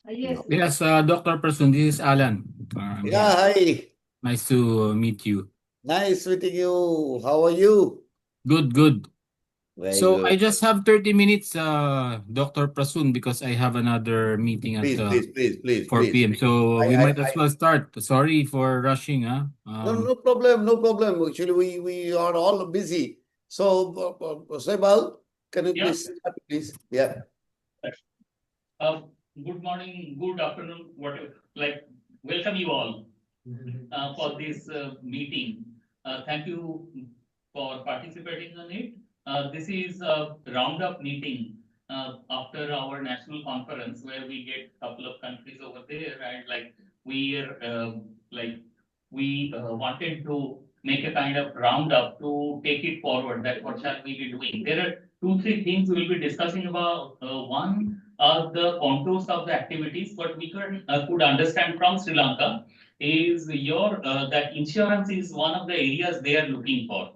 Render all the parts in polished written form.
Yes, Dr. Person, this is Alan. I'm Yeah, here. hi. Nice to meet you. Nice meeting you. How are you? Good, good. Very So I good. just have 30 minutes, Dr. Prasun, because I have another meeting at Please, please, please, please, 4 please. p.m. So we might as I. well start. Sorry for rushing, huh? No, no problem, no problem. Actually, we are all busy. So, Saibal, can you Yeah. please start, please? Yeah. Uh, Good morning, good afternoon, whatever. Welcome you all for this meeting. Thank you for participating on it. This is a roundup meeting after our national conference where we get a couple of countries over there, and we are we wanted to make a kind of roundup to take it forward. That what shall we be doing? There are two, three things we will be discussing about. One are the contours of the activities, what we could understand from Sri Lanka is your that insurance is one of the areas they are looking for.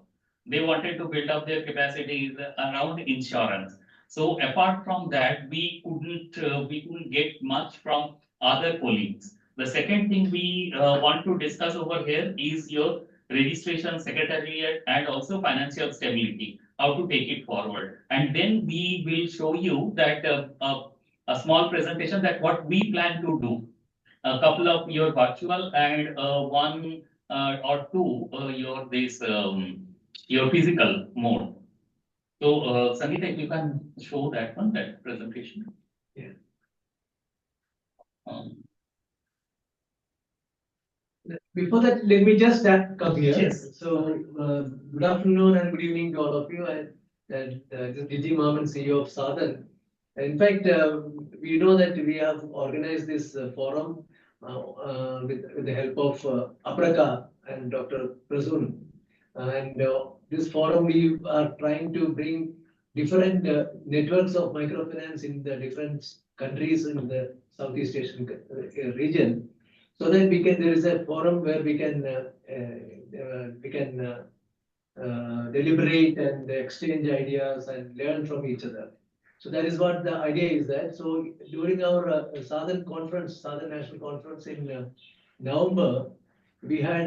They wanted to build up their capacities around insurance. So apart from that, we couldn't get much from other colleagues. The second thing we want to discuss over here is your registration secretariat and also financial stability, how to take it forward. And then we will show you that a small presentation that what we plan to do, a couple of your virtual and one or two your physical mode. So Sangeeta, if you can show that one, that presentation. Yeah. Um, Before that, let me just come here. Yes. So, good afternoon and good evening to all of you. And this is Gigi Maman, CEO of Southern. In fact, we know that we have organized this forum with the help of Apraka and Dr. Prasun. And this forum, we are trying to bring different networks of microfinance in the different countries in the Southeast Asian region, so that there is a forum where we can deliberate and exchange ideas and learn from each other. So that is what the idea is. That so during our Southern National Conference in November, we had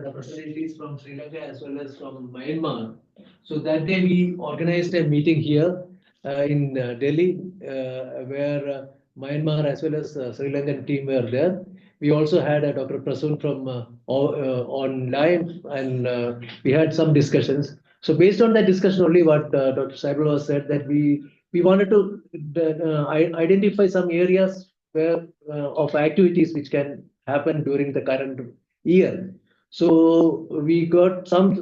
representatives from Sri Lanka as well as from Myanmar. So that day we organized a meeting here in Delhi, where Myanmar as well as Sri Lankan team were there. We also had Dr. Prasun from online, and we had some discussions. So based on that discussion, only what Dr. Saibal said, that we wanted to identify some areas where of activities which can happen during the current year. So we got some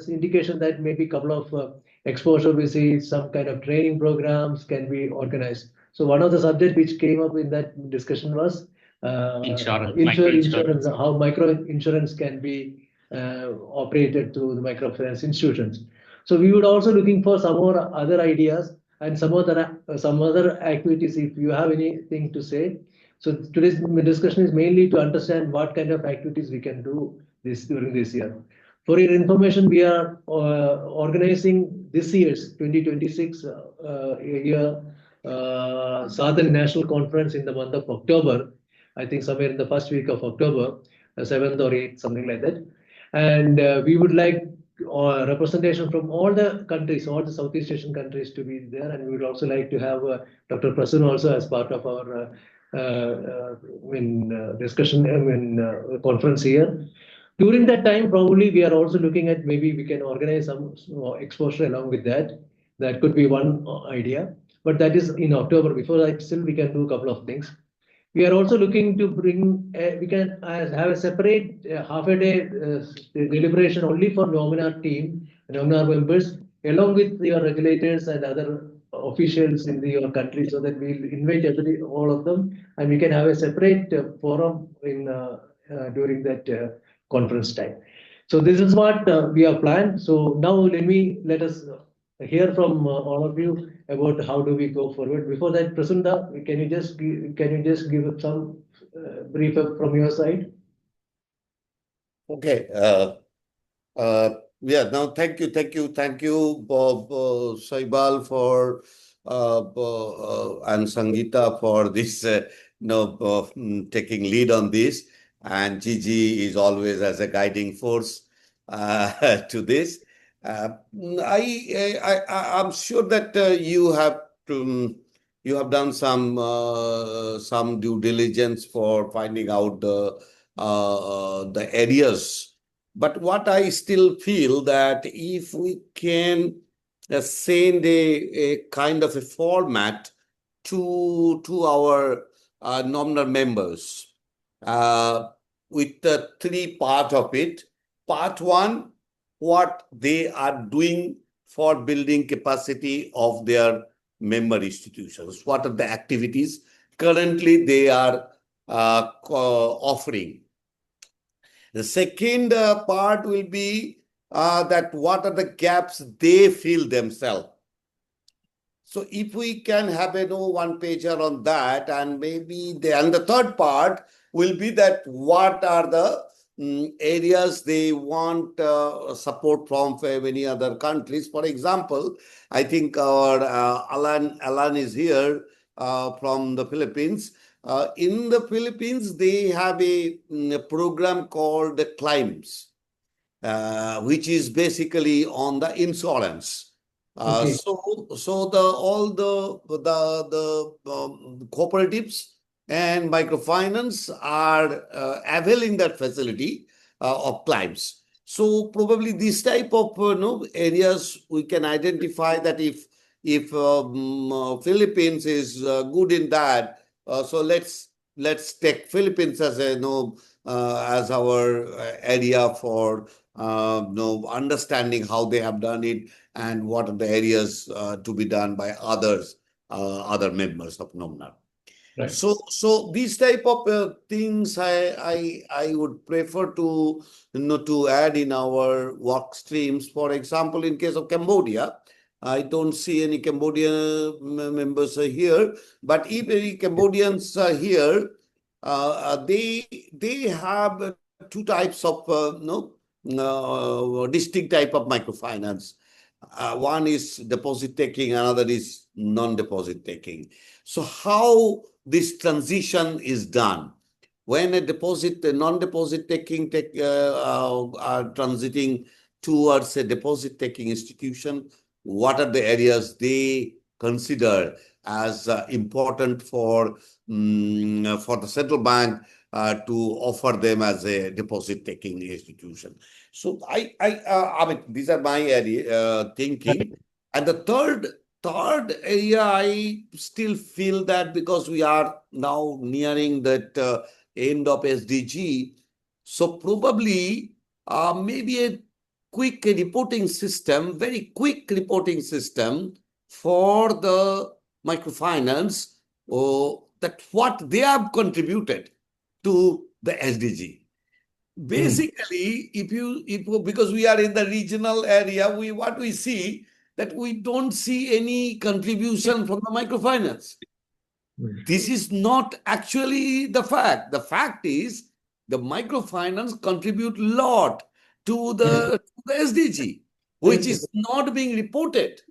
indication that maybe a couple of exposure visits, some kind of training programs can be organized. So one of the subjects which came up in that discussion was insurance, how micro insurance can be operated through the microfinance institutions. So we would also looking for some more other ideas and some other activities. If you have anything to say, so today's discussion is mainly to understand what kind of activities we can do this during this year. For your information, we are organizing this year's 2026 year Southern National Conference in the month of October. I think somewhere in the first week of October, 7th or 8th, something like that. And we would like representation from all the countries, all the Southeast Asian countries to be there. And we would also like to have Dr. Prasun also as part of our discussion, conference here. During that time, probably we are also looking at maybe we can organize some exposure along with that. That could be one idea, but that is in October. Before that, still we can do a couple of things. We are also looking to bring, we can have a separate half a day deliberation only for NOMNAR team, NOMNAR members, along with your regulators and other officials in your country, so that we'll invite all of them, and we can have a separate forum in during that conference time. So this is what we have planned. So now let us hear from all of you about how do we go forward. Before that, Prasunda, can you just give some brief from your side? Okay. Yeah. Now, thank you, Bob Saibal, for and Sangeeta for this, taking lead on this. And Gigi is always as a guiding force to this. I'm sure that you have done some due diligence for finding out the areas. But what I still feel that if we can send a kind of a format to our NOMNAR members with the three part of it. Part one, what they are doing for building capacity of their member institutions. What are the activities currently they are offering? The second part will be that what are the gaps they feel themselves. So if we can have a one pager on that, and maybe the third part will be that what are the areas they want support from many other countries. For example, I think our Alan is here from the Philippines. In the Philippines, they have a program called the Climbs, which is basically on the insurance. Okay. So all the cooperatives and microfinance are availing that facility of climbs. So probably this type of areas we can identify that if Philippines is good in that, so let's take Philippines as a as our area for understanding how they have done it and what are the areas to be done by other members of NOMNAR. Right. So these type of things I would prefer to to add in our work streams. For example, in case of Cambodia, I don't see any Cambodian members are here, but if any Cambodians are here, they have two types of distinct type of microfinance. One is deposit taking, another is non-deposit taking. So how this transition is done? When a non-deposit taking are transiting towards a deposit taking institution, what are the areas they consider as important for the central bank to offer them as a deposit taking institution? So I mean, these are my area thinking. And the third area, I still feel that because we are now nearing that end of SDG, so probably maybe a quick reporting system, very quick reporting system for the microfinance, that what they have contributed to the SDG. Basically, because we are in the regional area, what we see that we don't see any contribution from the microfinance. This is not actually the fact. The fact is the microfinance contribute a lot to the SDG, which is not being reported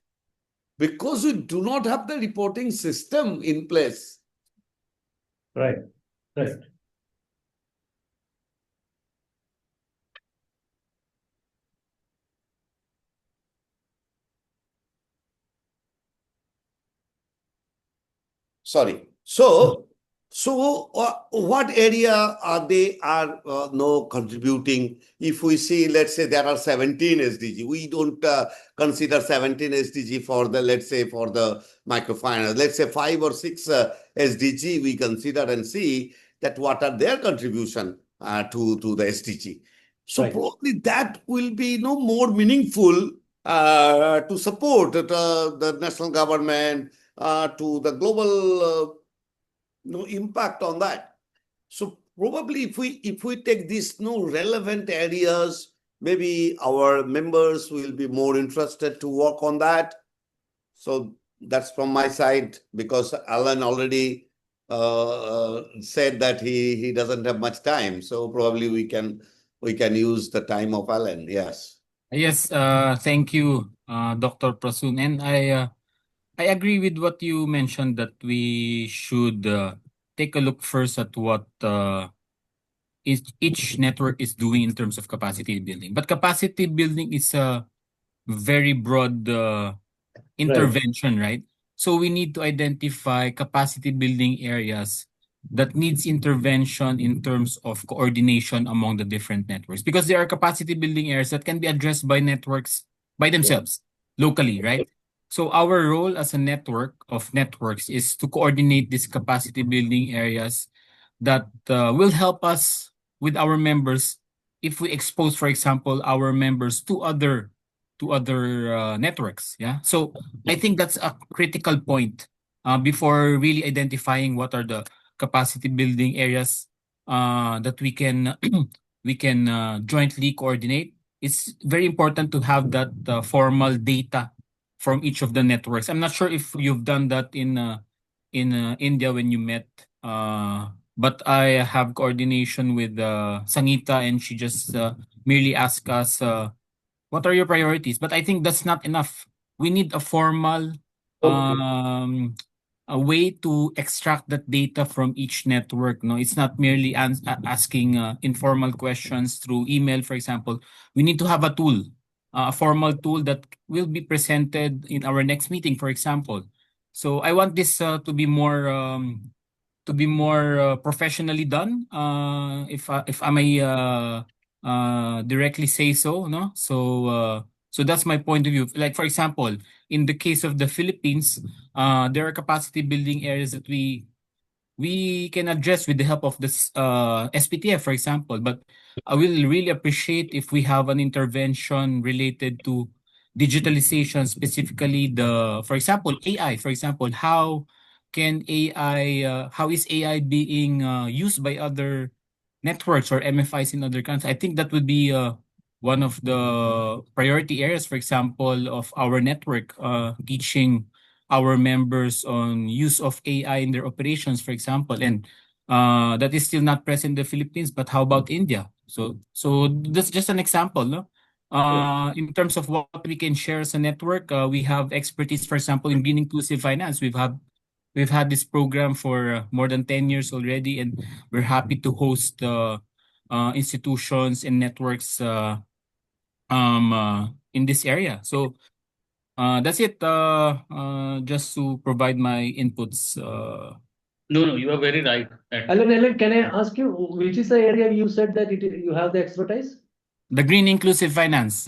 because we do not have the reporting system in place. Right. Right. Sorry. So what area are they contributing? If we see, let's say there are 17 SDG, we don't consider 17 SDG for the, let's say, for the microfinance. Let's say 5 or 6 SDG we consider and see that what are their contribution to the SDG. So Right. probably that will be more meaningful to support the national government, to the global impact on that. So probably if we take these relevant areas, maybe our members will be more interested to work on that. So that's from my side, because Alan already said that he doesn't have much time. So probably we can use the time of Alan. Yes. Yes, thank you, Dr. Prasoon. And I agree with what you mentioned that we should take a look first at what each network is doing in terms of capacity building. But capacity building is a very broad intervention, right? So we need to identify capacity building areas that needs intervention in terms of coordination among the different networks, because there are capacity building areas that can be addressed by networks by themselves locally, right? So our role as a network of networks is to coordinate these capacity building areas that will help us with our members if we expose, for example, our members to other networks. Yeah. So I think that's a critical point before really identifying what are the capacity building areas that we can we can jointly coordinate. It's very important to have that formal data from each of the networks. I'm not sure if you've done that in India when you met, but I have coordination with Sangita, and she just merely asked us. What are your priorities? But I think that's not enough. We need a formal Okay. um a way to extract that data from each network. No, it's not merely asking informal questions through email, for example. We need to have a tool, a formal tool that will be presented in our next meeting, for example. So I want this to be more professionally done. If I may directly say so, no. So that's my point of view. Like for example, in the case of the Philippines, there are capacity building areas that we can address with the help of this SPTF, for example. But I will really appreciate if we have an intervention related to digitalization, specifically for example, AI. For example, how is AI being used by other networks or MFIs in other countries? I think that would be one of the priority areas, for example, of our network, teaching our members on use of AI in their operations, for example, and that is still not present in the Philippines. But how about India? So that's just an example, no? In terms of what we can share as a network, we have expertise, for example, in green inclusive finance. We've had this program for more than 10 years already, and we're happy to host institutions and networks in this area. So that's it. Just to provide my inputs. No, you are very right. Alan, can I ask you, which is the area you said that you have the expertise? The green inclusive finance,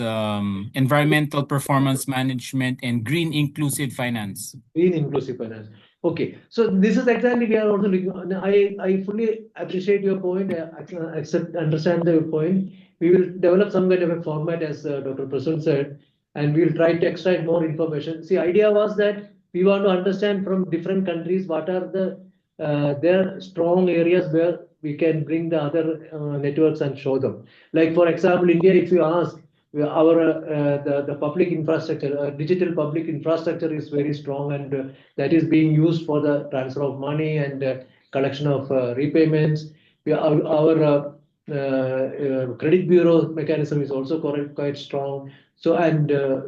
environmental performance management, and green inclusive finance. Green inclusive finance. Okay, so this is exactly we are also looking. I fully appreciate your point. Understand the point. We will develop some kind of a format, as Dr. Prasun said, and we will try to extract more information. See, idea was that we want to understand from different countries what are their strong areas where we can bring the other networks and show them. Like for example, India, if you ask, our the public infrastructure, digital public infrastructure is very strong, and that is being used for the transfer of money and collection of repayments. Our credit bureau mechanism is also quite strong. So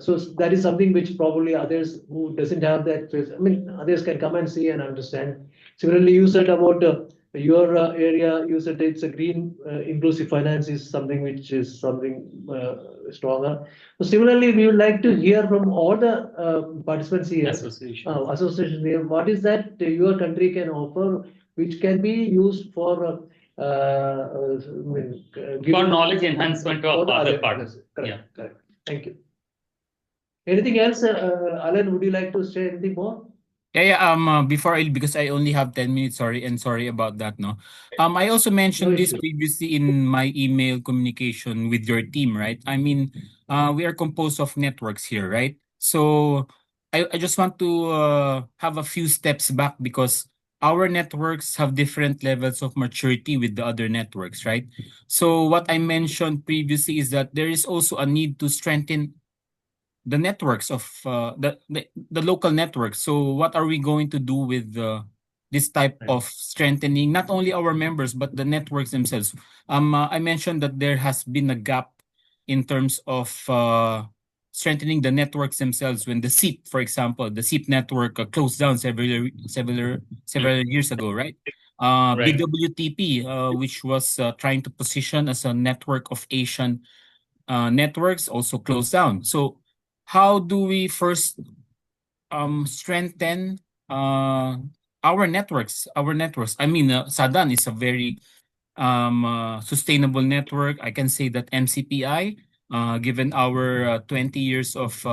so that is something which probably others who doesn't have that. I mean, others can come and see and understand. Similarly, you said about your area. You said it's a green inclusive finance is something which is something stronger. So similarly, we would like to hear from all the participants here. Association here. What is that your country can offer, which can be used for knowledge enhancement of other parts. Correct. Correct. Thank you. Anything else, Alan? Would you like to say anything more? Yeah. Before because I only have 10 minutes. Sorry about that. No. I also mentioned this previously in my email communication with your team, right? I mean, we are composed of networks here, right? So I just want to have a few steps back, because our networks have different levels of maturity with the other networks, right? So what I mentioned previously is that there is also a need to strengthen the networks of the local networks. So what are we going to do with this type of strengthening not only our members but the networks themselves? I mentioned that there has been a gap in terms of strengthening the networks themselves. When the SEEP, for example, the SEEP network closed down several years ago, right? Right. BWTP, which was trying to position as a network of Asian networks, also closed down. So how do we first strengthen our networks? I mean, Sadan is a very sustainable network. I can say that MCPI, given our 20 years of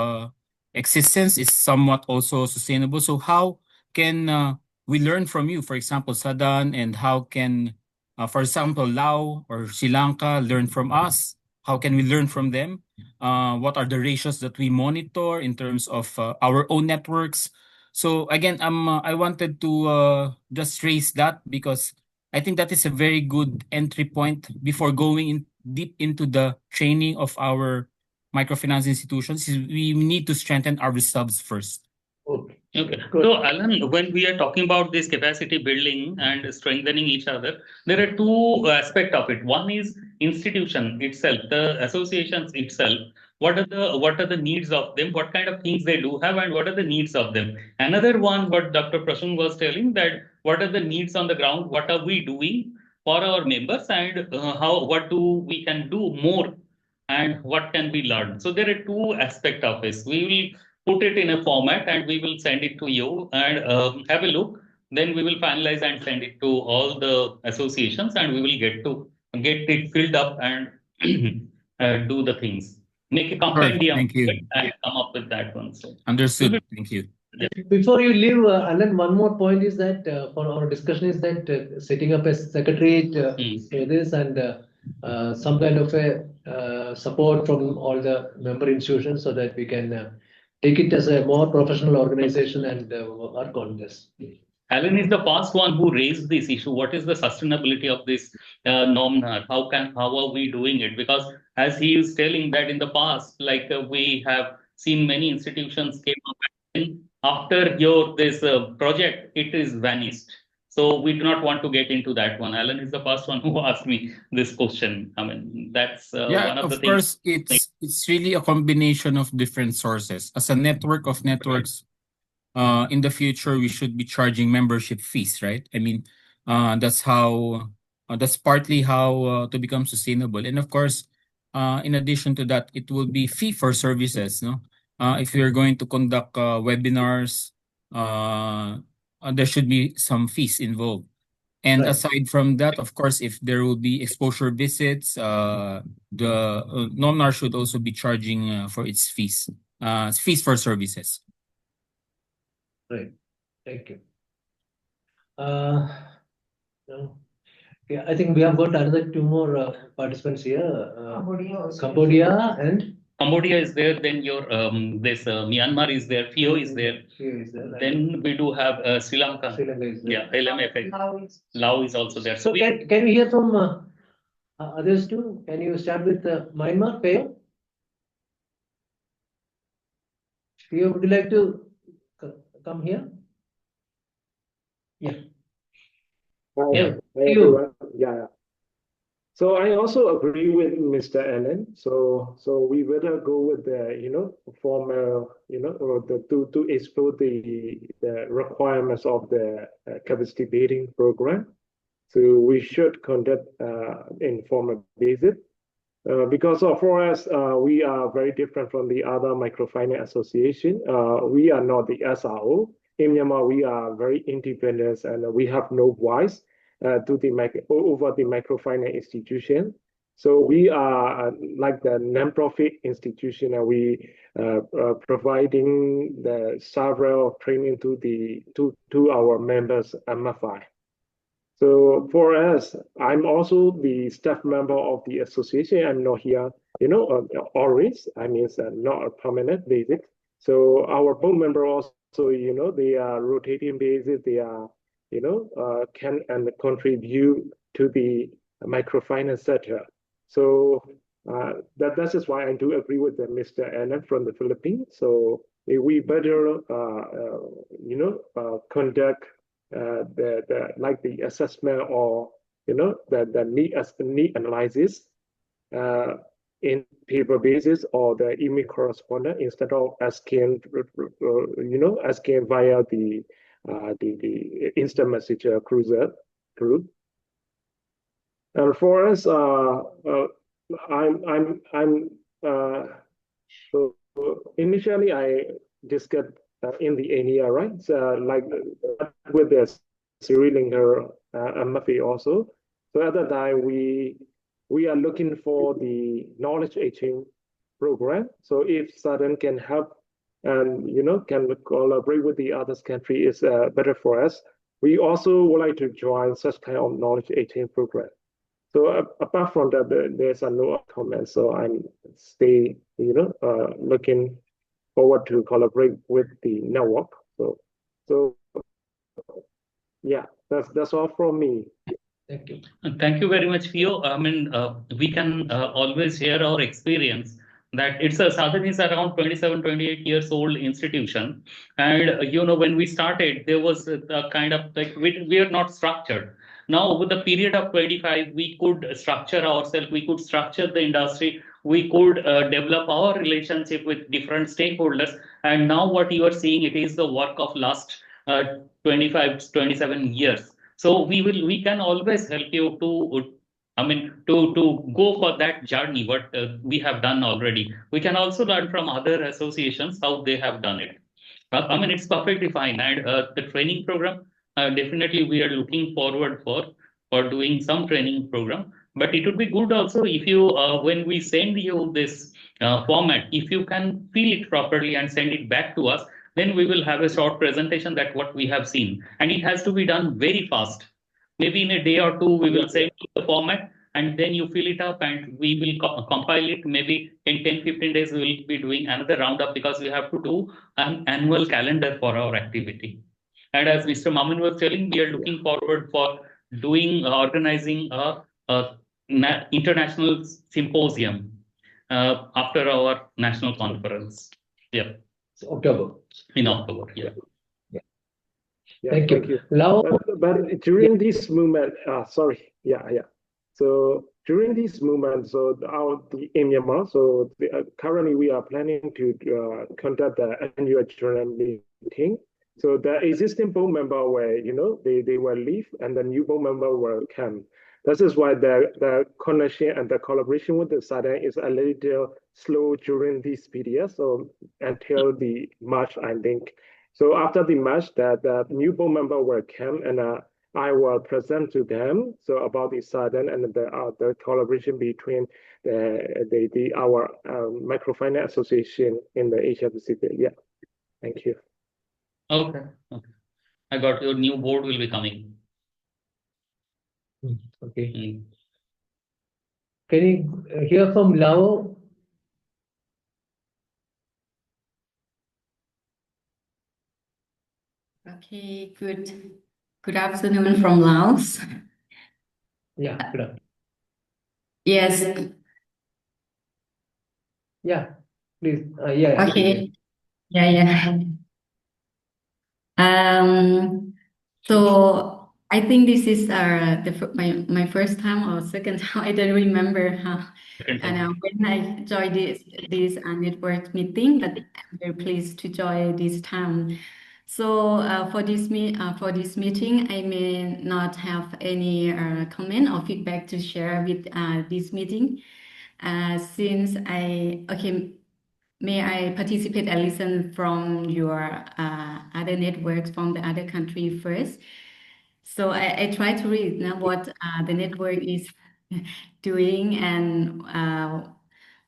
existence, is somewhat also sustainable. So how can we learn from you, for example, Sadan, and how can, for example, Lao or Sri Lanka learn from us? How can we learn from them? What are the ratios that we monitor in terms of our own networks? So again, I wanted to just raise that because I think that is a very good entry point before going deep into the training of our microfinance institutions. We need to strengthen ourselves first. Okay. So, Alan, when we are talking about this capacity building and strengthening each other, there are two aspects of it. One is institution itself, the associations itself. What are the needs of them? What kind of things they do have, and what are the needs of them? Another one, what Dr. Prasun was telling, that what are the needs on the ground? What are we doing for our members, and what do we can do more, and what can be learned? So there are two aspects of this. We will put it in a format and we will send it to you and have a look. Then we will finalize and send it to all the associations, and we will get it filled up and do the things. Make a compendium Thank you. and come up with that one. So Understood. Thank you. Before you leave, Alan, one more point is that for our discussion is that setting up a secretariat for this and some kind of a support from all the member institutions so that we can take it as a more professional organization and work on this. Alan is the first one who raised this issue. What is the sustainability of this NOMNAR? How are we doing it? Because as he is telling that in the past, like we have seen many institutions came up and after this project, it is vanished. So we do not want to get into that one. Alan is the first one who asked me this question. I mean, that's one of the things. Of course, it's really a combination of different sources. As a network of networks, in the future we should be charging membership fees, right? I mean, that's partly how to become sustainable. And of course, in addition to that, it will be fee for services, no? If you're going to conduct webinars, there should be some fees involved. And Right. aside from that, of course, if there will be exposure visits, the NOMNAR should also be charging for its fees for services. Right. Thank you. No. Yeah, I think we have got another two more participants here. Cambodia and Cambodia is there. Then your this Myanmar is there. FIO is there. Then we do have Sri Lanka. Sri Lanka is there. Yeah, LMFA. Lao is also there. So can we hear from others too? Can you start with Myanmar, FIO? FIO, would you like to come here? Yeah. Hi, everyone. Yeah. So I also agree with Mr. Allen. So we better go with the formal or to explore the requirements of the capacity building program. So we should conduct informal basis. Because for us, we are very different from the other microfinance association. We are not the SRO. In Myanmar, we are very independent and we have no voice over the microfinance institution. So we are like the non-profit institution, and we providing the several training to our members MFI. So for us, I'm also the staff member of the association. I'm not here, always. I mean, it's not a permanent basis. So our board member also, they are rotating basis. They are, can and contribute to the microfinance sector. So that is why I do agree with Mr. Anna from the Philippines. So we better, conduct the assessment or the need analysis in paper basis or the email correspondent instead of asking, asking via the instant message cruiser group. And for us, so initially I discussed in the area, right? So like with the Sri Lanka and Mafi also. So at that time we are looking for the knowledge exchange program. So if Southern can help and can collaborate with the other country is better for us. We also would like to join such kind of knowledge exchange program. So apart from that, there's no comment. So I'm stay, looking forward to collaborate with the network. So yeah, that's all from me. Thank you. Thank you very much, Theo. I mean, we can always share our experience that Southern is around 27, 28 years old institution. And, when we started, there was a kind of like, we are not structured. Now, over the period of 25, we could structure ourselves, we could structure the industry, we could develop our relationship with different stakeholders. And now what you are seeing, it is the work of last 25, 27 years. So we can always help you to, I mean, to go for that journey, what we have done already. We can also learn from other associations how they have done it. I mean, it's perfectly fine. And the training program, definitely we are looking forward for doing some training program. But it would be good also if you, when we send you this format, if you can fill it properly and send it back to us, then we will have a short presentation that what we have seen. And it has to be done very fast. Maybe in a day or two, we will send you the format and then you fill it up and we will compile it. Maybe in 10, 15 days, we will be doing another roundup because we have to do an annual calendar for our activity. And as Mr. Maman was telling, we are looking forward for organizing a international symposium after our national conference. Yeah. October. In October, yeah. Yeah, Thank you. Now, but during this movement, sorry, yeah. So during this movement, so the Myanmar, so currently we are planning to conduct the annual general meeting. So the existing board member were, they will leave, and the new board member will come. This is why the connection and the collaboration with the Southern is a little slow during this period. So until the March, I think. So after the match, the new board member will come and I will present to them about the Southern and the collaboration between our Microfinance Association in the Asia Pacific. Yeah, thank you. Okay. I got your new board will be coming. okay. Can you hear from Lao? Okay, good afternoon from Laos. Yeah, good afternoon. Yes. Yeah, please. Yeah. Okay. Yeah. So I think this is my first time or second time. I don't remember how. And when I joined this network meeting, but I'm very pleased to join this time. So for this meeting, I may not have any comment or feedback to share with this meeting, since may I participate and listen from your other networks from the other country first. So I try to read now what the network is doing and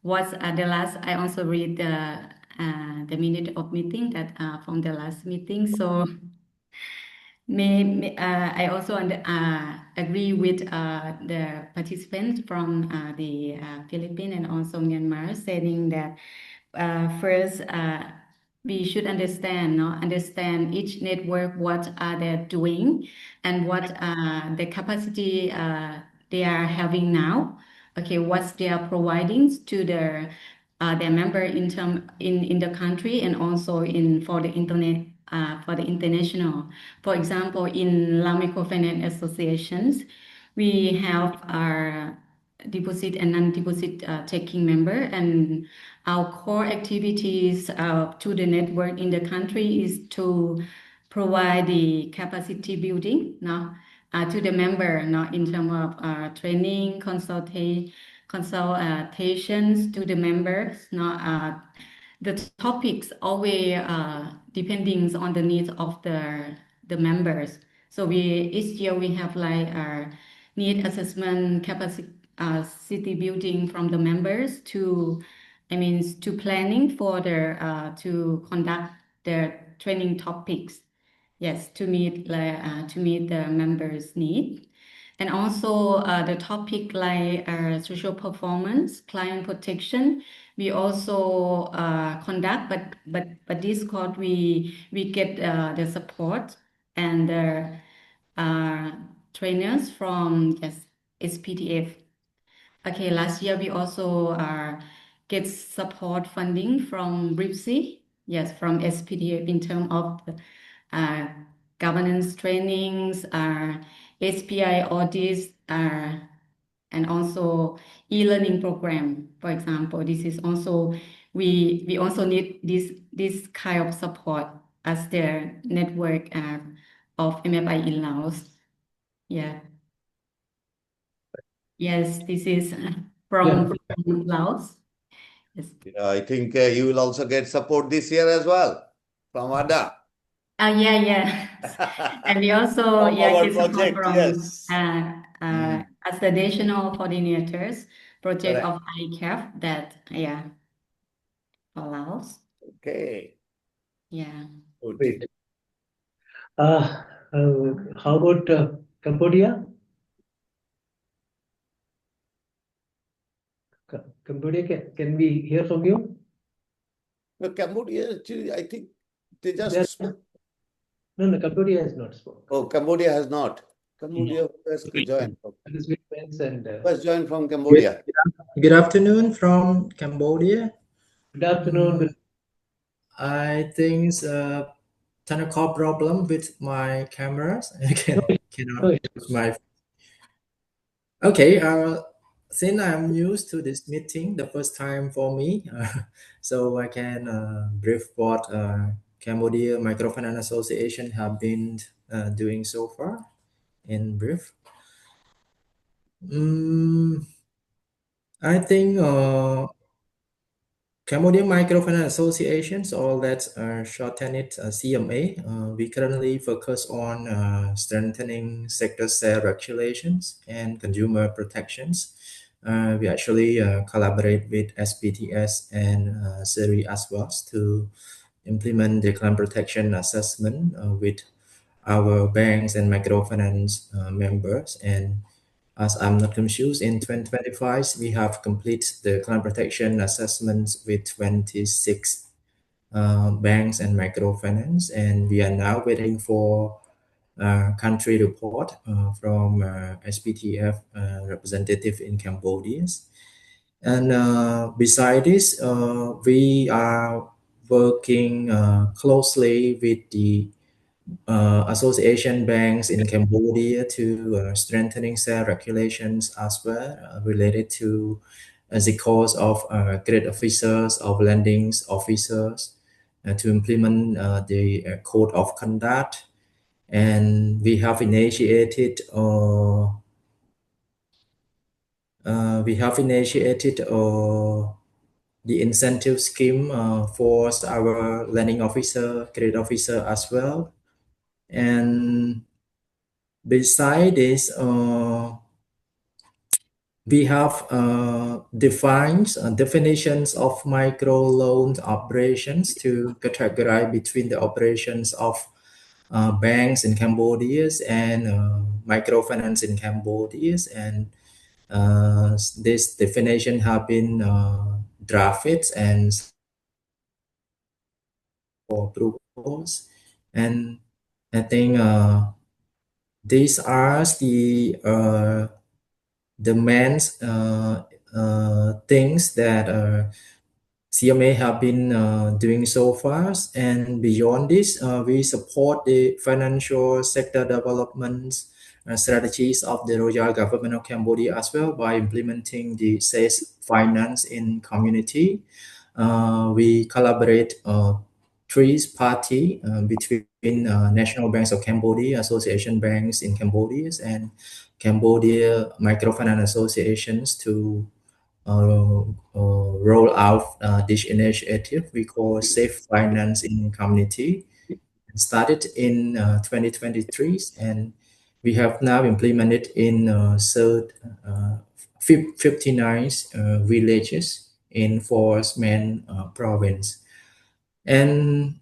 what's the last. I also read the minute of meeting that from the last meeting. So I also agree with the participants from the Philippines and also Myanmar, saying that first we should understand each network, what are they doing and what the capacity they are having now. Okay, what they are providing to their member in the country and also for the internet. For the international. For example, in La Microfinance associations, we have deposit and non-deposit taking member, and our core activities to the network in the country is to provide the capacity building to the member in terms of training, consultations to the members. The topics always depending on the needs of the members. So each year we have like need assessment, capacity building from the members to planning for their to conduct their training topics. Yes, to meet the members' need. And also the topic like social performance, client protection, we also conduct, but this course we get the support and the trainers from SPTF. Okay, last year we also get support funding from RIPSI, yes, from SPTF in terms of governance trainings, SPI audits, and also e-learning program, for example. This is also we also need this kind of support as the network of MFI in Laos. Yeah. Yes, this is from Laos. Yes. I think you will also get support this year as well from ADA. Yeah. And we also From our get support project, from yes. as the national coordinators project Correct. of ICAF that allows. Okay. Yeah. Good. Great. How about Cambodia? Cambodia, can we hear from you? No, Cambodia, actually, I think they just There- spoke. No, Cambodia has not spoken. Oh, Cambodia has not. Cambodia has joined. That is with friends and First joined from Cambodia. Good afternoon from Cambodia. good afternoon. I think it's a technical problem with my cameras. I cannot use my. Okay. Since I'm used to this meeting, the first time for me, so I can brief what Cambodia Microfinance Association have been doing so far in brief. I think Cambodia Microfinance Associations, or let's shorten it CMA, we currently focus on strengthening sector share regulations and consumer protections. We actually collaborate with SPTS and SERI as well to implement the client protection assessment with our banks and microfinance members. And as I'm not confused, in 2025, we have completed the client protection assessments with 26 banks and microfinance, and we are now waiting for country report from SPTF representative in Cambodia. And beside this, we are working closely with the association banks in Cambodia to strengthening their regulations as well related to the course of credit officers, of lending officers to implement the code of conduct. And we have initiated the incentive scheme for our lending officer, credit officer as well. And beside this, we have defined definitions of micro loan operations to categorize between the operations of banks in Cambodia and microfinance in Cambodia. And this definition have been drafted and for approvals. And I think these are the main things that CMA have been doing so far. And beyond this, we support the financial sector developments strategies of the Royal Government of Cambodia as well by implementing the safe finance in community. We collaborate three party between National Banks of Cambodia, Association Banks in Cambodia, and Cambodia Microfinance Associations to roll out this initiative we call Safe Finance in Community. It started in 2023, and we have now implemented in 59 villages in 4 main province. And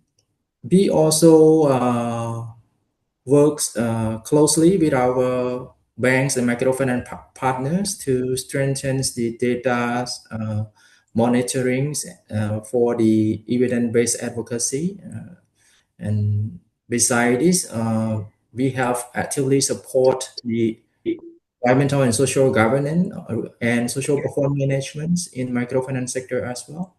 we also works closely with our banks and microfinance partners to strengthen the data monitoring for the evidence-based advocacy. And besides this, we have actively support the environmental and social governance and social performance management in microfinance sector as well.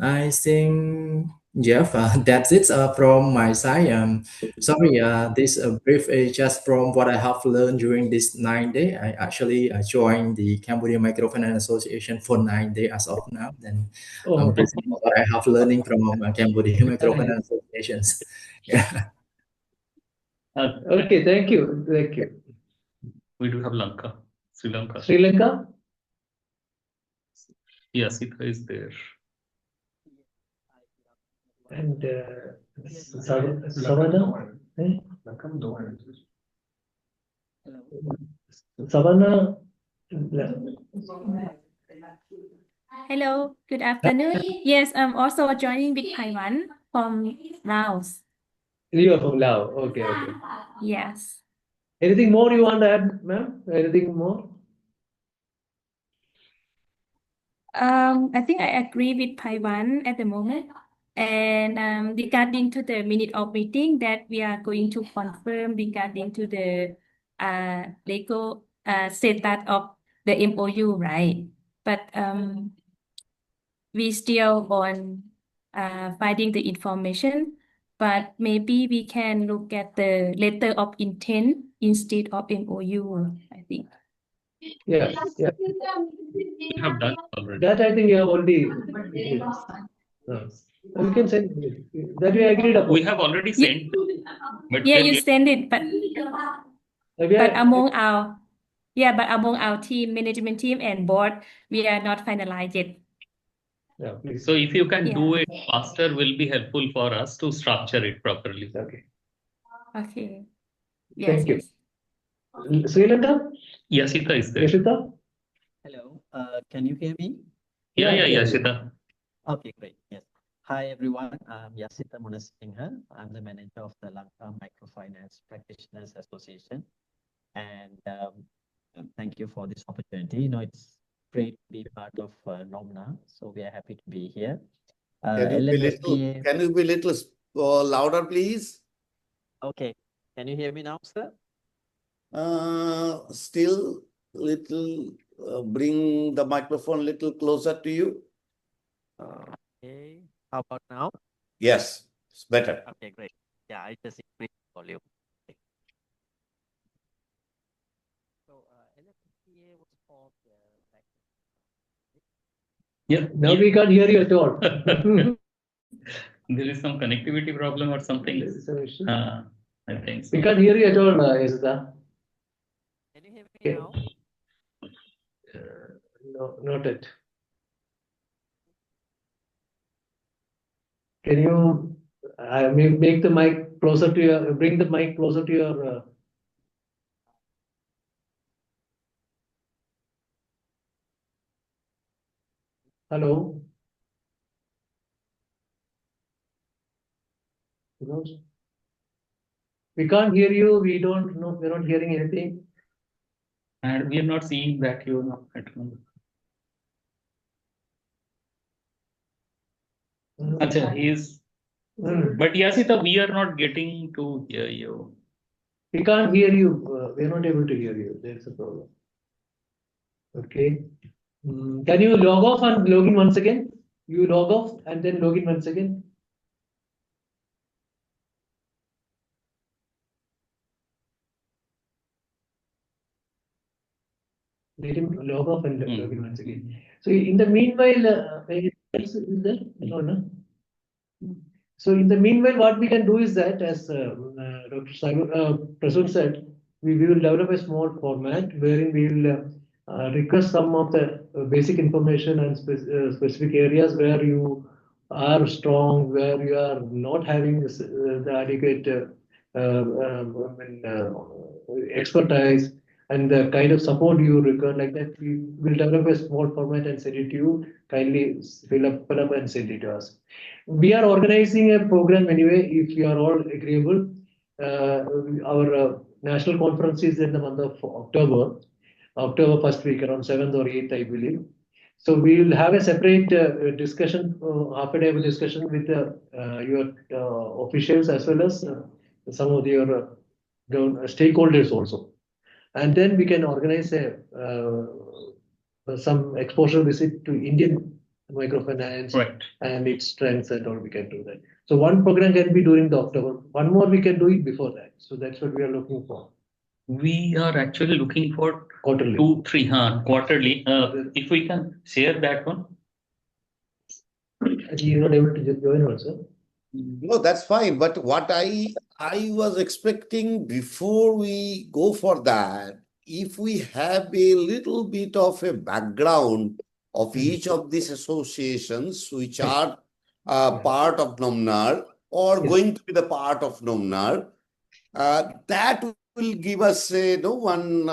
I think, Jeff, that's it from my side. Sorry, this brief is just from what I have learned during this 9 day. I actually joined the Cambodia Microfinance Association for 9 days as of now. And presenting what I have learning from Cambodia Microfinance Associations. Yeah. Okay, thank you. Thank you. We do have Lanka, Sri Lanka. Sri Lanka? Yes, it is there. And Savannah? Savannah? Hello, good afternoon. Yes, I'm also joining with Taiwan from Laos. You are from Laos. Okay, okay. Yes. Anything more you want to add, ma'am? Anything more? I think I agree with Taiwan at the moment. And regarding to the minute of meeting that we are going to confirm regarding to the legal status of the MOU, right? But we still on finding the information, but maybe we can look at the letter of intent instead of MOU, I think. Yeah, yeah. We have done already. That I think you have already. We can send that we agreed upon. We have already sent. But Yeah, you send it, but among our team, management team and board, we are not finalized yet. Yeah, please. So if you can do it faster, will be helpful for us to structure it properly. Okay. Okay. Thank you. Sri Lanka? Yashita is there. Yashita? Hello, can you hear me? Yeah, Yashita. Okay, great. Yes. Hi, everyone. I'm Yashita Munasinghe. I'm the manager of the Lanka Microfinance Practitioners Association. And thank you for this opportunity. You know, it's great to be part of NOMNA. So we are happy to be here. Can you be a little louder, please? Okay. Can you hear me now, sir? Still little, bring the microphone a little closer to you. Okay. How about now? Yes, it's better. Okay, great. Yeah, I just increased the volume. Okay. So LFTA was formed back. Yeah. Now we can't hear you at all. There is some connectivity problem or something. I think so. We can't hear you at all, Yashita. Can you hear me now? No, not yet. Can you make the mic closer to your, bring the mic closer to your. Hello? We can't hear you. We don't know. We're not hearing anything. And we are not seeing that you know at all. Achha, he is. But Yashita, we are not getting to hear you. We can't hear you. We're not able to hear you. There's a problem. Okay. Can you log off and log in once again? You log off and then log in once again. let him log off and log in once again. So in the meanwhile, So in the meanwhile, what we can do is that, as Dr. Prasoon said, we will develop a small format wherein we will request some of the basic information and specific areas where you are strong, where you are not having the adequate expertise and the kind of support you require. Like that, we will develop a small format and send it to you. Kindly fill up and send it to us. We are organizing a program anyway, if you are all agreeable. Our national conference is in the month of October first week, around 7th or 8th, I believe. So we will have a separate discussion, half a day discussion with your officials as well as some of your stakeholders also. And then we can organize some exposure visit to Indian microfinance and its strengths and all. We can do that. So one program can be during the October. One more we can do it before that. So that's what we are looking for. We are actually looking for quarterly. 2-3 quarterly. If we can share that one. You're not able to join also. No, that's fine. But what I was expecting before we go for that, if we have a little bit of a background of each of these associations which are part of NOMNAR or going to be the part of NOMNAR, that will give us one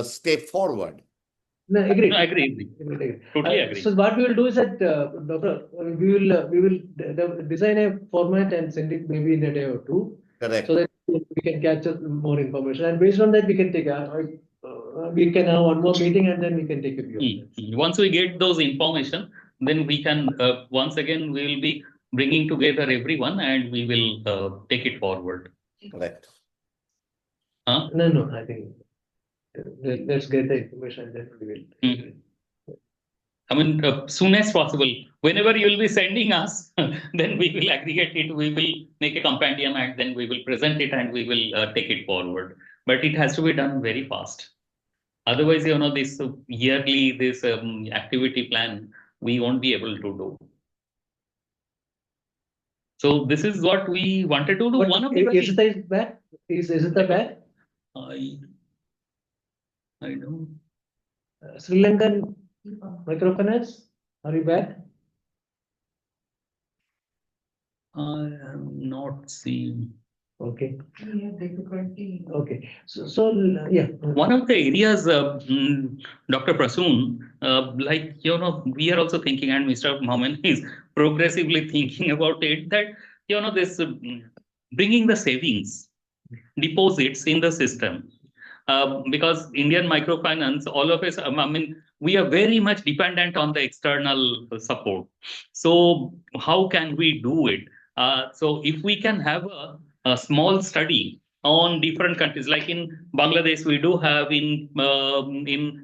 step forward. No, agree. No, I agree. Totally agree. So what we will do is that, Doctor, we will design a format and send it maybe in a day or two. Correct. So that we can capture more information, and based on that we can take we can have one more meeting and then we can take a view. Once we get those information, then we can once again we will be bringing together everyone and we will take it forward. Correct. No, I think let's get the information then we will. I mean, soon as possible. Whenever you will be sending us, then we will aggregate it. We will make a compendium and then we will present it and we will take it forward. But it has to be done very fast. Otherwise, this yearly, this activity plan, we won't be able to do. So this is what we wanted to do. But one of the is it back? Is it back? I don't. Sri Lankan Microfinance, are you back? I have not seen. Okay. Okay. So yeah. One of the areas, Dr. Prasoon, we are also thinking, and Mr. Mohammed is progressively thinking about it, that, this bringing the savings, deposits in the system. Because Indian microfinance, all of us, we are very much dependent on the external support. So how can we do it? So if we can have a small study on different countries, like in Bangladesh, we do have, in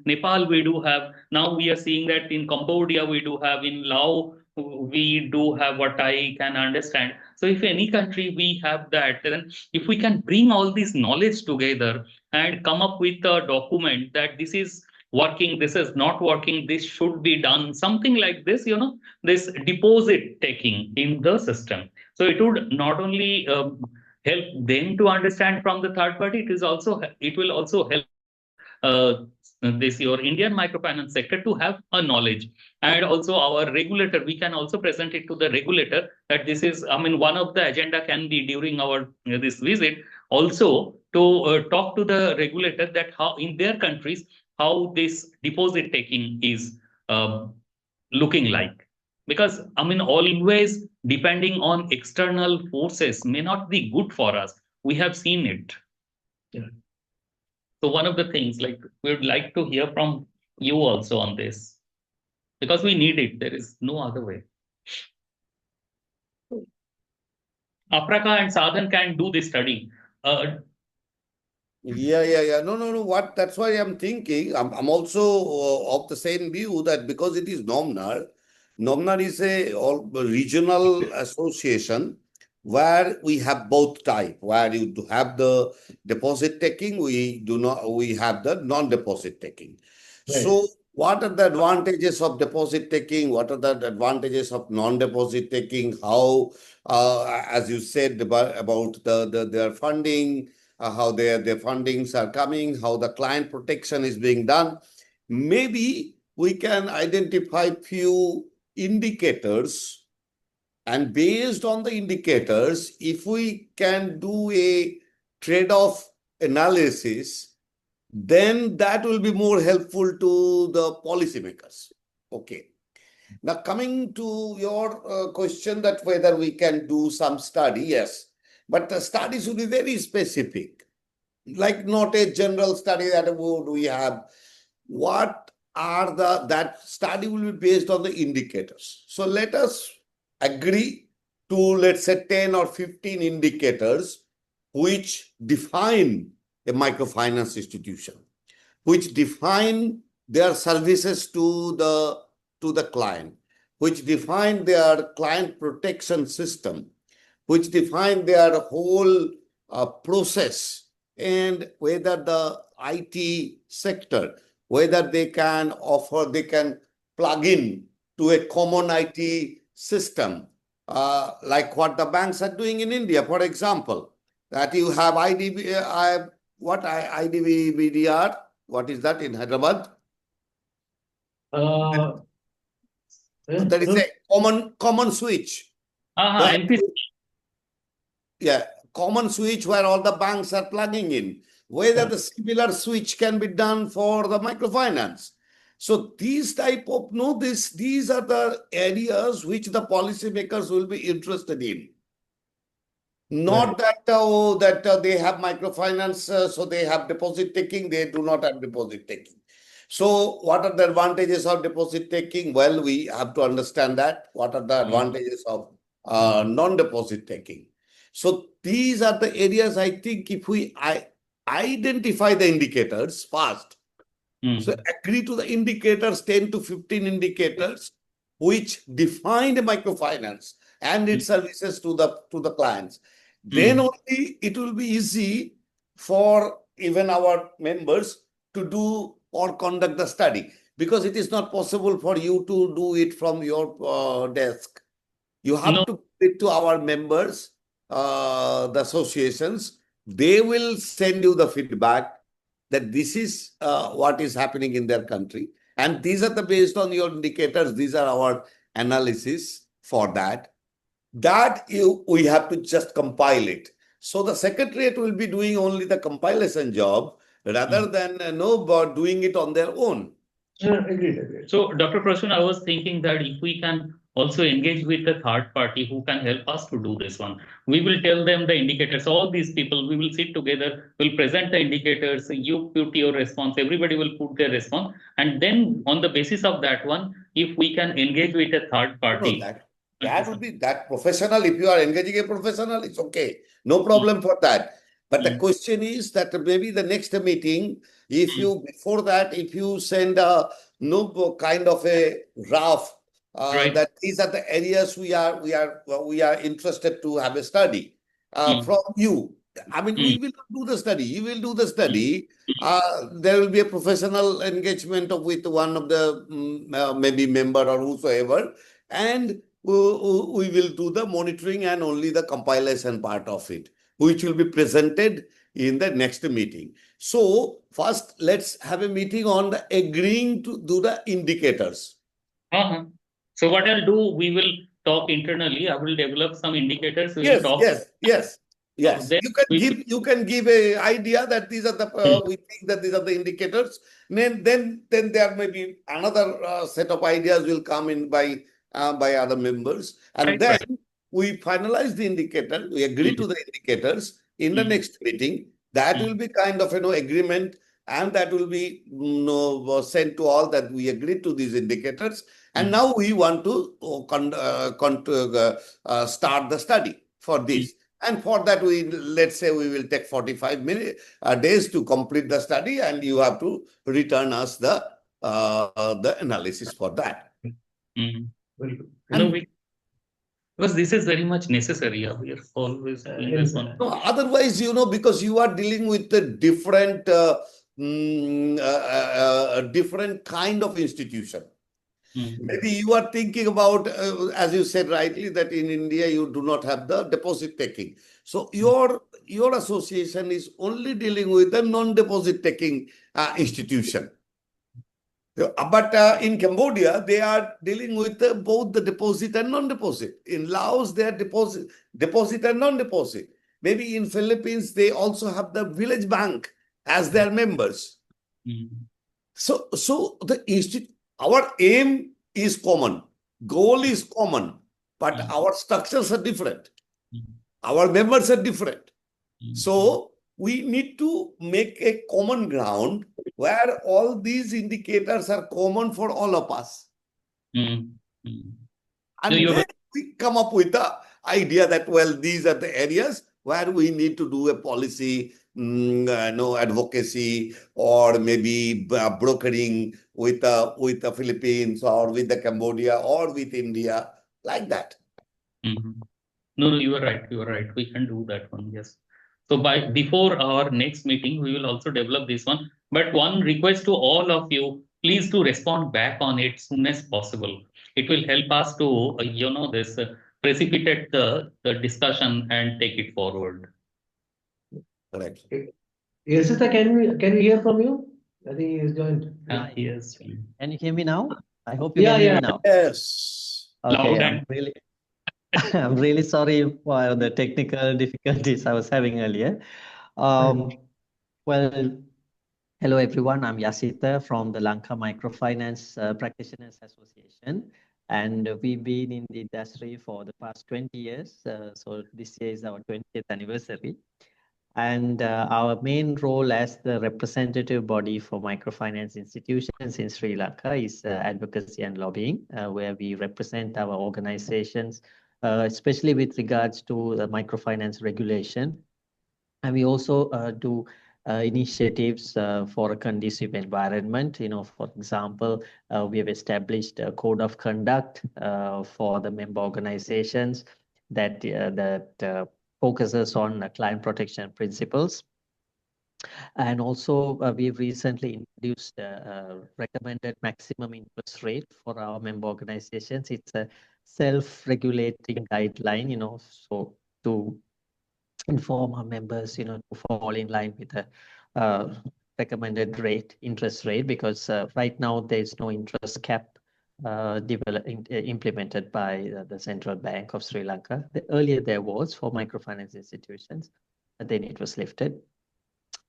Nepal, we do have, now we are seeing that in Cambodia, we do have, in Laos, we do have, what I can understand. So if any country we have that, then if we can bring all this knowledge together and come up with a document that this is working, this is not working, this should be done, something like this, this deposit taking in the system. So it would not only help them to understand from the third party, it will also help your Indian microfinance sector to have a knowledge. And also our regulator, we can also present it to the regulator that this is, one of the agenda can be during our this visit, also to talk to the regulator that how in their countries, how this deposit taking is looking like. Because, always depending on external forces may not be good for us. We have seen it. Yeah. So one of the things, we would like to hear from you also on this, because we need it. There is no other way. Apraka and Sadhan can do this study. Yeah. No. That's why I'm thinking. I'm also of the same view that because it is NOMNAR is a regional association. where we have both type, where you do have the deposit taking, we have the non-deposit taking. Right. So what are the advantages of deposit taking? What are the advantages of non-deposit taking? How, as you said about their funding, how their fundings are coming, how the client protection is being done. Maybe we can identify few indicators, and based on the indicators, if we can do a trade-off analysis, then that will be more helpful to the policymakers. Okay. Now, coming to your question that whether we can do some study, yes, but the study should be very specific, like not a general study that we have. What are that study will be based on the indicators. So let us agree to, let's say, 10 or 15 indicators which define a microfinance institution, which define their services to the client, which define their client protection system, which define their whole process, and whether the IT sector, whether they can plug in to a common IT system, like what the banks are doing in India, for example, that you have IDBDR, what is that in Hyderabad? That is a common switch. NPC. Yeah, common switch where all the banks are plugging in. Whether the similar switch can be done for the microfinance. So these type of these are the areas which the policymakers will be interested in. Not that they have microfinance, so they have deposit taking. They do not have deposit taking. So what are the advantages of deposit taking? Well, we have to understand that. What are the advantages of non-deposit taking? So these are the areas, I think, if we identify the indicators fast, so agree to the indicators, 10 to 15 indicators, which define the microfinance and its services to the clients. Then only it will be easy for even our members to do or conduct the study, because it is not possible for you to do it from your desk. You have to put it to our members, the associations. They will send you the feedback that this is what is happening in their country. And these are based on your indicators. These are our analysis for that. We have to just compile it. So the secretariat will be doing only the compilation job rather than doing it on their own. Agreed. So, Dr. Prashun, I was thinking that if we can also engage with a third party who can help us to do this one, we will tell them the indicators. All these people, we will sit together, we'll present the indicators, you put your response, everybody will put their response. And then on the basis of that one, if we can engage with a third party. That would be that professional. If you are engaging a professional, it's okay. No problem for that. But the question is that maybe the next meeting, before that, if you send a kind of a draft, that these are the areas we are interested to have a study from you. I mean, we will do the study. You will do the study. There will be a professional engagement with one of the maybe member or whosoever, and we will do the monitoring and only the compilation part of it, which will be presented in the next meeting. So first, let's have a meeting on the agreeing to do the indicators. So what I'll do, we will talk internally. I will develop some indicators. Yes. You can give a idea that these are the we think that these are the indicators. Then there may be another set of ideas will come in by other members, and then we finalize the indicator. We agree to the indicators in the next meeting. That will be kind of agreement, and that will be sent to all that we agreed to these indicators. And now we want to start the study for this. And for that, let's say we will take 45 days to complete the study, and you have to return us the analysis for that. Very good. Because this is very much necessary. We are always doing this one. No, otherwise, because you are dealing with a different, different kind of institution. Maybe you are thinking about, as you said rightly, that in India you do not have the deposit taking. So your association is only dealing with the non-deposit taking institution. But in Cambodia, they are dealing with both the deposit and non-deposit. In Laos, they are deposit and non-deposit. Maybe in Philippines, they also have the village bank as their members. So our aim is common, goal is common, but our structures are different. Our members are different. So we need to make a common ground where all these indicators are common for all of us. And then we come up with the idea that, well, these are the areas where we need to do a policy, advocacy, or maybe brokering with the Philippines or with the Cambodia or with India, like that. No, you are right. You are right. We can do that one. Yes. So before our next meeting, we will also develop this one. But one request to all of you, please to respond back on it soon as possible. It will help us to, this precipitate the discussion and take it forward. Correct. Yes, sister, can we hear from you? I think he is joined. Yes. Can you hear me now? I hope you Yeah, can hear yeah. me now. Yes. Okay, Loud I'm really, I'm really sorry for the technical difficulties I was having earlier. Well, hello everyone. I'm Yasita from the Lanka Microfinance Practitioners Association, and we've been in the industry for the past 20 years. So this year is our 20th anniversary. And our main role as the representative body for microfinance institutions in Sri Lanka is advocacy and lobbying, where we represent our organizations, especially with regards to the microfinance regulation. And we also do initiatives for a conducive environment. For example, we have established a code of conduct for the member organizations that focuses on client protection principles. And also, we've recently introduced a recommended maximum interest rate for our member organizations. It's a self-regulating guideline, so to inform our members, to fall in line with the recommended interest rate, because right now there's no interest cap implemented by the Central Bank of Sri Lanka. Earlier there was for microfinance institutions, but then it was lifted.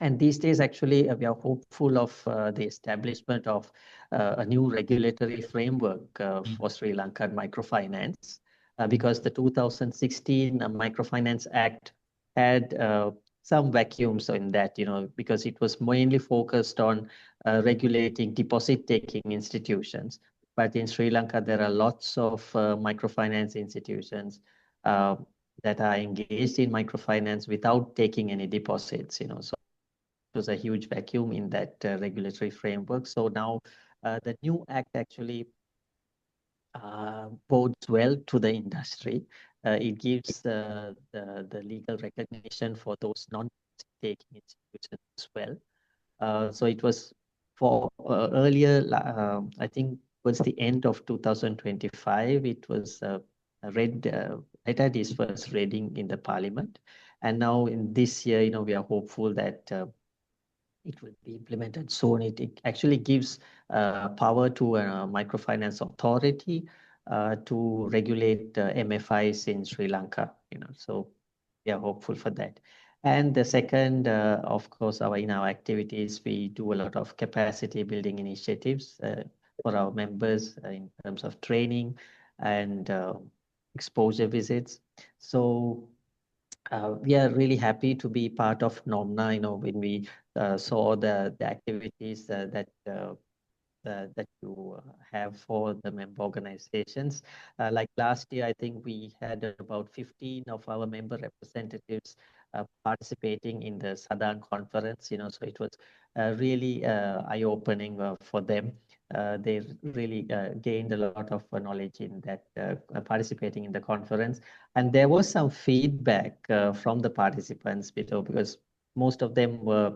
And these days, actually, we are hopeful of the establishment of a new regulatory framework for Sri Lankan microfinance, because the 2016 Microfinance Act had some vacuums in that, because it was mainly focused on regulating deposit-taking institutions. But in Sri Lanka, there are lots of microfinance institutions that are engaged in microfinance without taking any deposits, So it was a huge vacuum in that regulatory framework. So now the new act actually bodes well to the industry. It gives the legal recognition for those non-taking institutions as well. So it was for earlier, I think towards the end of 2025, it was read at its first reading in the parliament. And now in this year, we are hopeful that it will be implemented soon. It actually gives power to a microfinance authority to regulate MFIs in Sri Lanka. So we are hopeful for that. And the second, of course, in our activities, we do a lot of capacity building initiatives for our members in terms of training and exposure visits. So we are really happy to be part of NOMNA. When we saw the activities that you have for the member organizations. Like last year, I think we had about 15 of our member representatives participating in the Southern Conference. So it was really eye-opening for them they really gained a lot of knowledge in that participating in the conference. And there was some feedback from the participants, because most of them were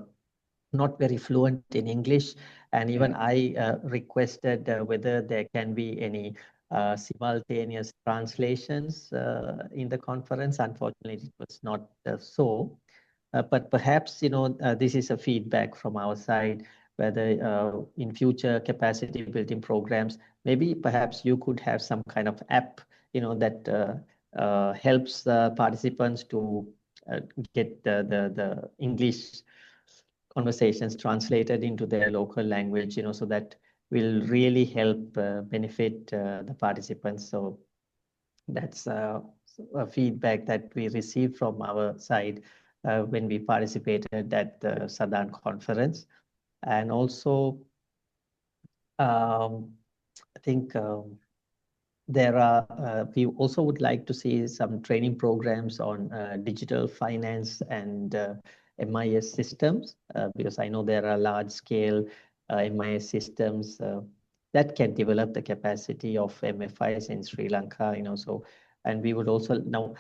not very fluent in English. And even I requested whether there can be any simultaneous translations in the conference. Unfortunately, it was not so. But perhaps, this is a feedback from our side, whether in future capacity building programs, maybe perhaps you could have some kind of app, that helps participants to get the English conversations translated into their local language, so that will really help benefit the participants. So that's a feedback that we received from our side when we participated at the Southern Conference. And also, I think we also would like to see some training programs on digital finance and MIS systems, because I know there are large scale MIS systems that can develop the capacity of MFIs in Sri Lanka, and we would also now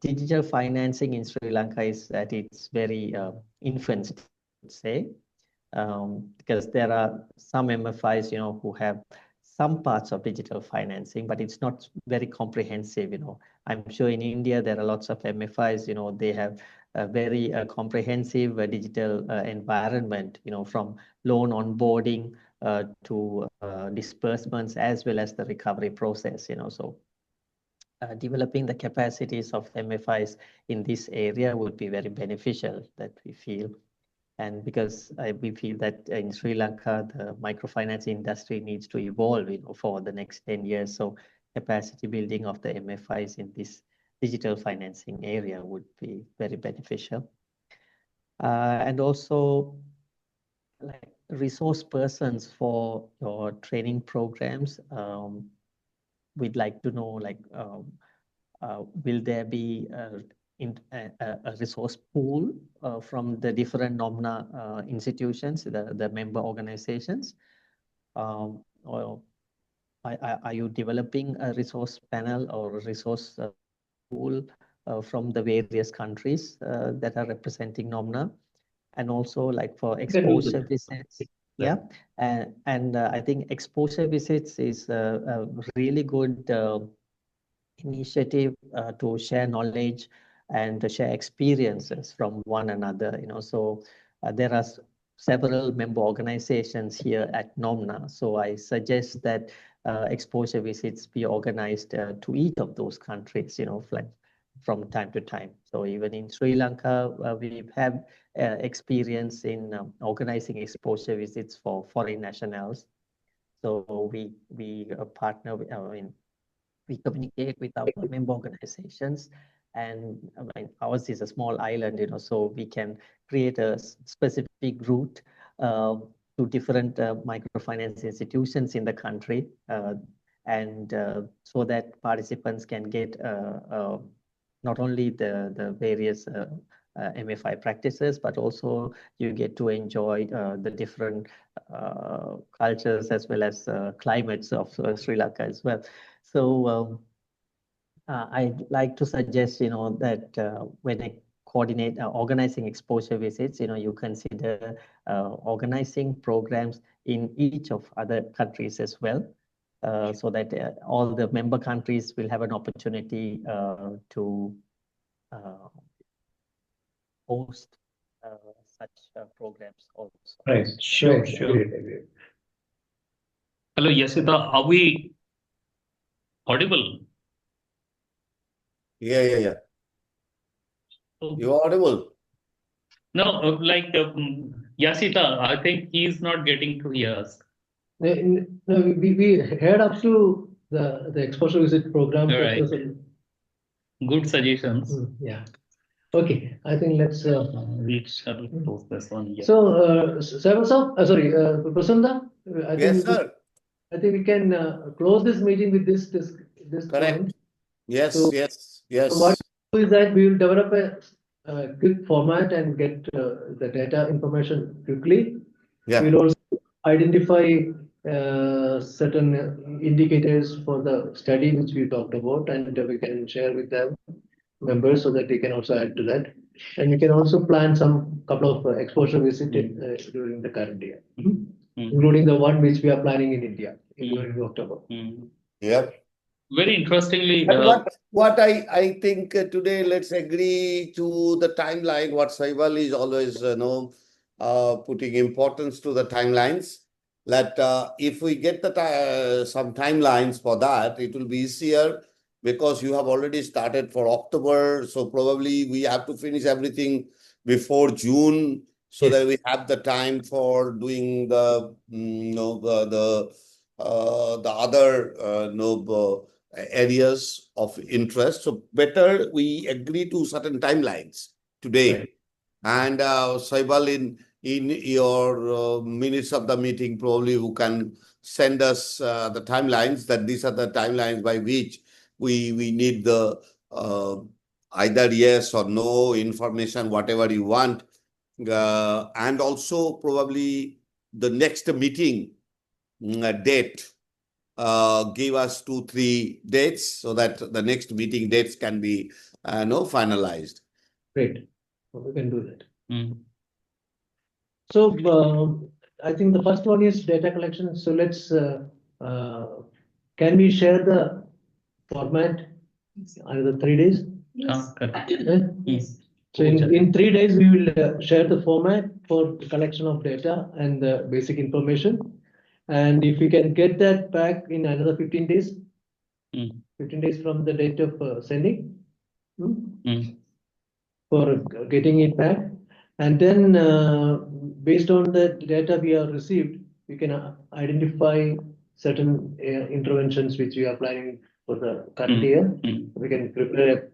digital financing in Sri Lanka is at its very infant, I would say, because there are some MFIs, who have some parts of digital financing, but it's not very comprehensive. I'm sure in India there are lots of MFIs. They have a very comprehensive digital environment. From loan onboarding to disbursements, as well as the recovery process. So developing the capacities of MFIs in this area would be very beneficial, that we feel. And because we feel that in Sri Lanka, the microfinance industry needs to evolve, for the next 10 years. So capacity building of the MFIs in this digital financing area would be very beneficial. And also, like resource persons for your training programs, we'd like to know, will there be a resource pool from the different NOMNA institutions, the member organizations? Or are you developing a resource panel or a resource pool from the various countries that are representing NOMNA? And also, like for exposure visits. Yeah. And I think exposure visits is a really good initiative to share knowledge and to share experiences from one another. So there are several member organizations here at NOMNA. So I suggest that exposure visits be organized to each of those countries, like from time to time. So even in Sri Lanka, we have experience in organizing exposure visits for foreign nationals. So we partner with, we communicate with our member organizations, and ours is a small island, so we can create a specific route to different microfinance institutions in the country, and so that participants can get not only the various MFI practices, but also you get to enjoy the different cultures as well as climates of Sri Lanka as well. So I'd like to suggest, that when I coordinate organizing exposure visits, you consider organizing programs in each of other countries as well, so that all the member countries will have an opportunity to host such programs also. Right. Sure. Hello, Yasita, are we audible? Yeah. You're audible. No, Yasita, I think he's not getting to hear us. No, we head up to the exposure visit program. Right. Good suggestions. Yeah. Okay, I think let's. We shall close this one. Yeah. So, Prasanta, Yes, sir. I think we can close this meeting with this Correct. point. Yes, So, yes. What we do is that we will develop a quick format and get the data information quickly. Yeah. We'll also identify certain indicators for the study which we talked about, and we can share with them members so that they can also add to that. And we can also plan some couple of exposure visit during the current year, including the one which we are planning in India during October. Yep. Very interestingly, But what I think today, let's agree to the timeline. What Saibal is always putting importance to the timelines. That if we get the some timelines for that, it will be easier because you have already started for October. So probably we have to finish everything before June, so that we have the time for doing the the other areas of interest. So better we agree to certain timelines today. Right. And Saibal, in your minutes of the meeting, probably you can send us the timelines, that these are the timelines by which we need the either yes or no information, whatever you want. And also probably the next meeting date. Give us 2-3 dates so that the next meeting dates can be finalized. Great. We can do that. So I think the first one is data collection. So let's can we share the format another 3 days? yes. So in 3 days we will share the format for the collection of data and the basic information. And if we can get that back in another 15 days, 15 days from the date of sending, for getting it back. And then based on the data we have received, we can identify certain interventions which we are planning for the current year. We can prepare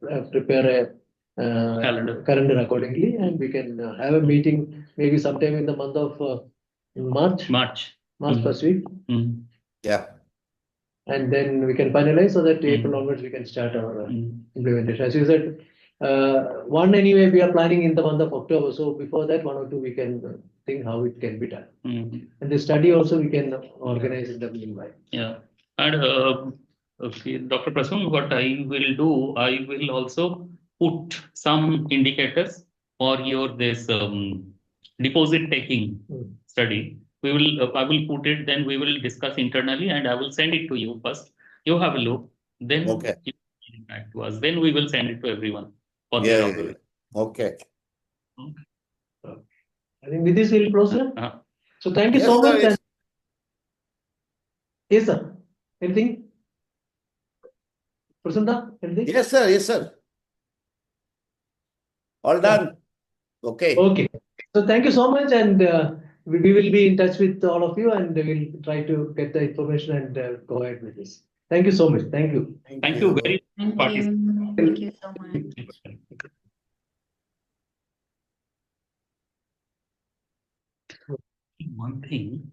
a calendar accordingly, and we can have a meeting maybe sometime in the month of March first week. Yeah. And then we can finalize so that April onwards we can start our implementation. As you said, one anyway we are planning in the month of October. So before that, 1 or 2 we can think how it can be done. And the study also we can organize in the meanwhile. Yeah. And okay, Dr. Prasum, what I will do, I will also put some indicators for your this deposit taking study. We will I will put it, then we will discuss internally, and I will send it to you first. You have a look, then Okay. you send it back to us. Then we will send it to everyone for Yeah, their yeah. observation. Okay. I think with this we'll close, sir. So thank you Yes, so sir, much. yes. Yes, sir. Anything? Prasanta, anything? Yes, sir. Yes, sir. All done. Okay. Okay. So thank you so much, and we will be in touch with all of you, and we'll try to get the information and go ahead with this. Thank you so much. Thank you. Thank you very much. Thank you so much. One thing.